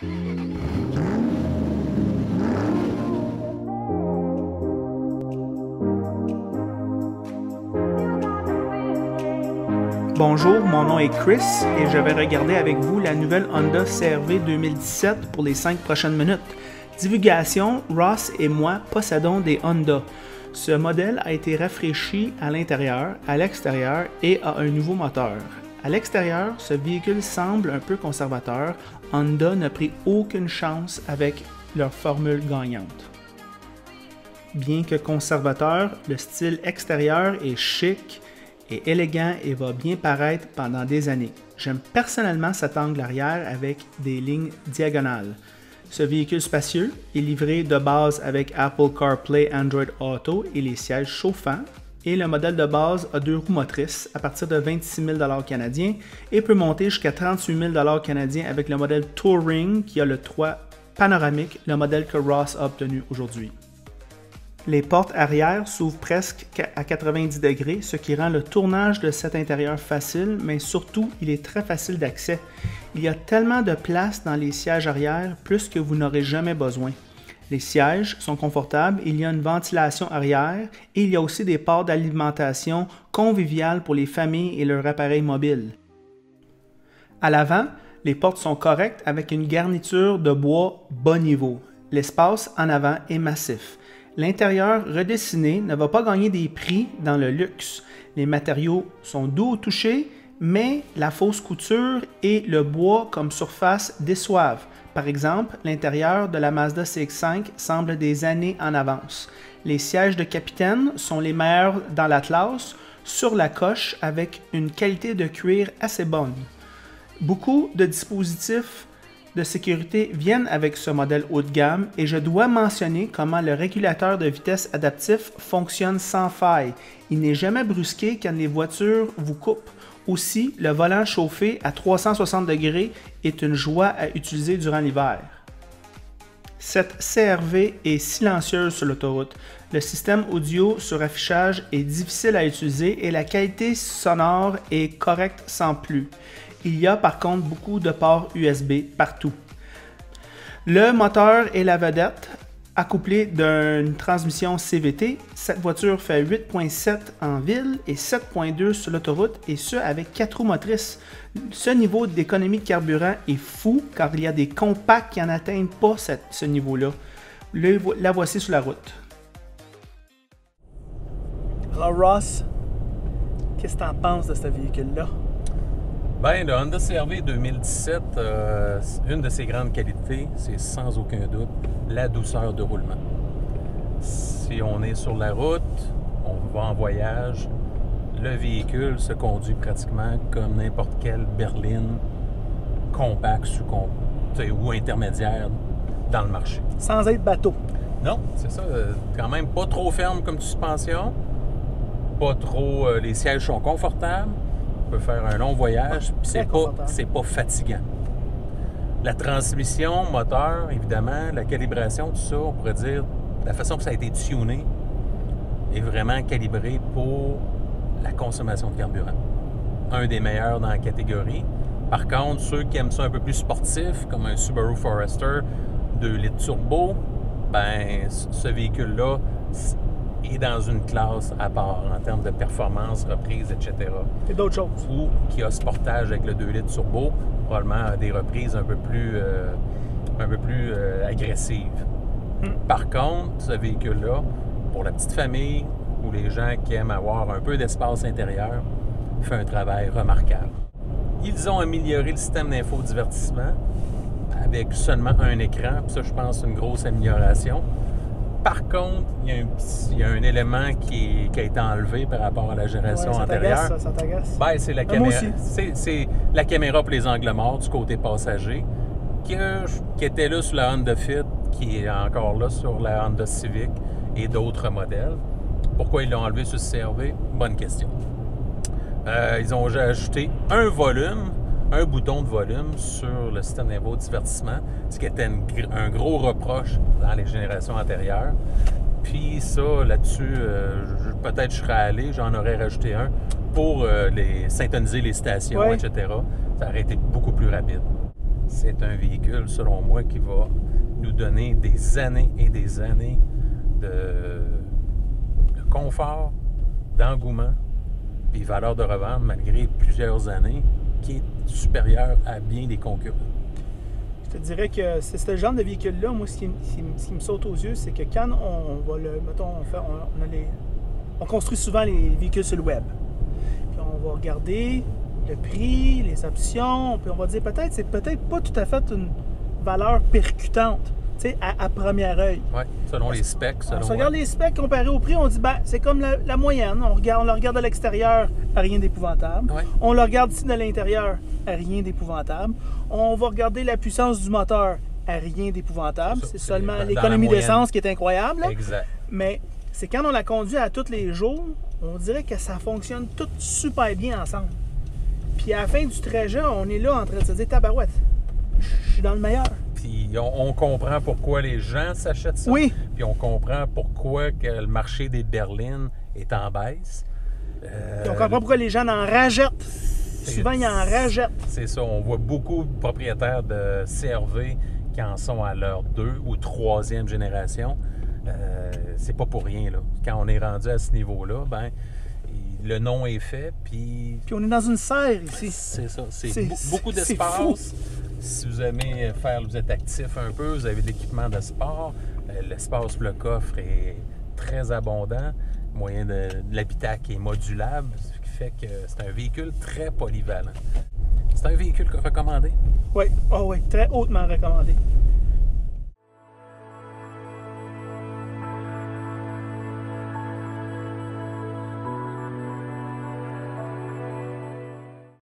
Bonjour, mon nom est Chris et je vais regarder avec vous la nouvelle Honda CR-V 2017 pour les 5 prochaines minutes. Divulgation, Ross et moi possédons des Honda. Ce modèle a été rafraîchi à l'intérieur, à l'extérieur et a un nouveau moteur. À l'extérieur, ce véhicule semble un peu conservateur. Honda n'a pris aucune chance avec leur formule gagnante. Bien que conservateur, le style extérieur est chic et élégant et va bien paraître pendant des années. J'aime personnellement cet angle arrière avec des lignes diagonales. Ce véhicule spacieux est livré de base avec Apple CarPlay, Android Auto et les sièges chauffants. Et le modèle de base a 2 roues motrices à partir de 26 000 $ canadiens et peut monter jusqu'à 38 000 $ canadiens avec le modèle Touring qui a le toit panoramique, le modèle que Ross a obtenu aujourd'hui. Les portes arrière s'ouvrent presque à 90 degrés, ce qui rend le tournage de cet intérieur facile, mais surtout, il est très facile d'accès. Il y a tellement de place dans les sièges arrière, plus que vous n'aurez jamais besoin. Les sièges sont confortables, il y a une ventilation arrière et il y a aussi des ports d'alimentation conviviales pour les familles et leurs appareils mobiles. À l'avant, les portes sont correctes avec une garniture de bois bas niveau. L'espace en avant est massif. L'intérieur redessiné ne va pas gagner des prix dans le luxe. Les matériaux sont doux au toucher, mais la fausse couture et le bois comme surface déçoivent. Par exemple, l'intérieur de la Mazda CX-5 semble des années en avance. Les sièges de capitaine sont les meilleurs dans l'Atlas, sur la coche avec une qualité de cuir assez bonne. Beaucoup de dispositifs de sécurité viennent avec ce modèle haut de gamme et je dois mentionner comment le régulateur de vitesse adaptif fonctionne sans faille. Il n'est jamais brusqué quand les voitures vous coupent. Aussi, le volant chauffé à 360 degrés est une joie à utiliser durant l'hiver. Cette CR-V est silencieuse sur l'autoroute. Le système audio sur affichage est difficile à utiliser et la qualité sonore est correcte sans plus. Il y a par contre beaucoup de ports USB partout. Le moteur est la vedette, accouplé d'une transmission CVT. Cette voiture fait 8.7 en ville et 7.2 sur l'autoroute et ce avec 4 roues motrices. Ce niveau d'économie de carburant est fou car il y a des compacts qui n'atteignent pas ce niveau-là. La voici sur la route. Alors Ross, qu'est-ce que tu en penses de ce véhicule-là? Bien, le Honda CR-V 2017, une de ses grandes qualités, c'est sans aucun doute la douceur de roulement. Si on est sur la route, on va en voyage, le véhicule se conduit pratiquement comme n'importe quelle berline compact ou intermédiaire dans le marché. Sans être bateau. Non, c'est ça. Quand même pas trop ferme comme suspension, pas trop... les sièges sont confortables. On peut faire un long voyage, puis c'est pas fatigant. La transmission, moteur, évidemment, la calibration, tout ça, on pourrait dire, la façon que ça a été tuné est vraiment calibré pour la consommation de carburant. Un des meilleurs dans la catégorie. Par contre, ceux qui aiment ça un peu plus sportif, comme un Subaru Forester 2 litres turbo, ben ce véhicule-là est dans une classe à part en termes de performance, reprise, etc. Et d'autres choses. Ou qui a ce portage avec le 2 litres turbo, probablement des reprises un peu plus agressives. Par contre, ce véhicule-là, pour la petite famille ou les gens qui aiment avoir un peu d'espace intérieur, fait un travail remarquable. Ils ont amélioré le système d'infodivertissement avec seulement un écran, puis ça, je pense, c'est une grosse amélioration. Par contre, il y a un élément qui a été enlevé par rapport à la génération antérieure. Ça t'agace? Ben, c'est la caméra. C'est la caméra pour les angles morts du côté passager, qui était là sur la Honda Fit, qui est encore là sur la Honda Civic et d'autres modèles. Pourquoi ils l'ont enlevé sur ce CR-V? Bonne question. Ils ont ajouté un bouton de volume sur le système d'infodivertissement, ce qui était un gros reproche dans les générations antérieures. Puis ça, là-dessus, peut-être je serais allé, j'en aurais rajouté un pour syntoniser les stations, etc. Ça aurait été beaucoup plus rapide. c'est un véhicule, selon moi, qui va nous donner des années et des années de confort, d'engouement, puis valeur de revente, malgré plusieurs années, qui est supérieure à bien des concurrents. Je te dirais que c'est ce genre de véhicule-là, moi, ce qui me saute aux yeux, c'est que quand on va on construit souvent les véhicules sur le web. Puis on va regarder le prix, les options, puis on va dire peut-être c'est peut-être pas tout à fait une valeur percutante, tu sais, à première œil. Oui, selon les specs. On se regarde les specs comparés au prix, on dit ben c'est comme la moyenne. On le regarde de l'extérieur, rien d'épouvantable. Ouais. On le regarde ici de l'intérieur, rien d'épouvantable. On va regarder la puissance du moteur, rien d'épouvantable. C'est seulement l'économie d'essence qui est incroyable. Là. Exact. Mais c'est quand on la conduit à tous les jours, on dirait que ça fonctionne tout super bien ensemble. Puis à la fin du trajet, on est là en train de se dire tabarouette, je suis dans le meilleur. Puis on comprend pourquoi les gens s'achètent ça. Oui. Puis on comprend pourquoi que le marché des berlines est en baisse. Puis on comprend pourquoi les gens en rachètent. Souvent, ils en rachètent. C'est ça. On voit beaucoup de propriétaires de CR-V qui en sont à leur 2 ou 3e génération. C'est pas pour rien, là. Quand on est rendu à ce niveau-là, ben le nom est fait, puis on est dans une serre ici. C'est ça. C'est beaucoup d'espace. Si vous aimez vous êtes actif un peu, vous avez de l'équipement de sport, l'espace pour le coffre est très abondant, moyen de l'habitacle qui est modulable, ce qui fait que c'est un véhicule très polyvalent. C'est un véhicule recommandé? Oui, très hautement recommandé.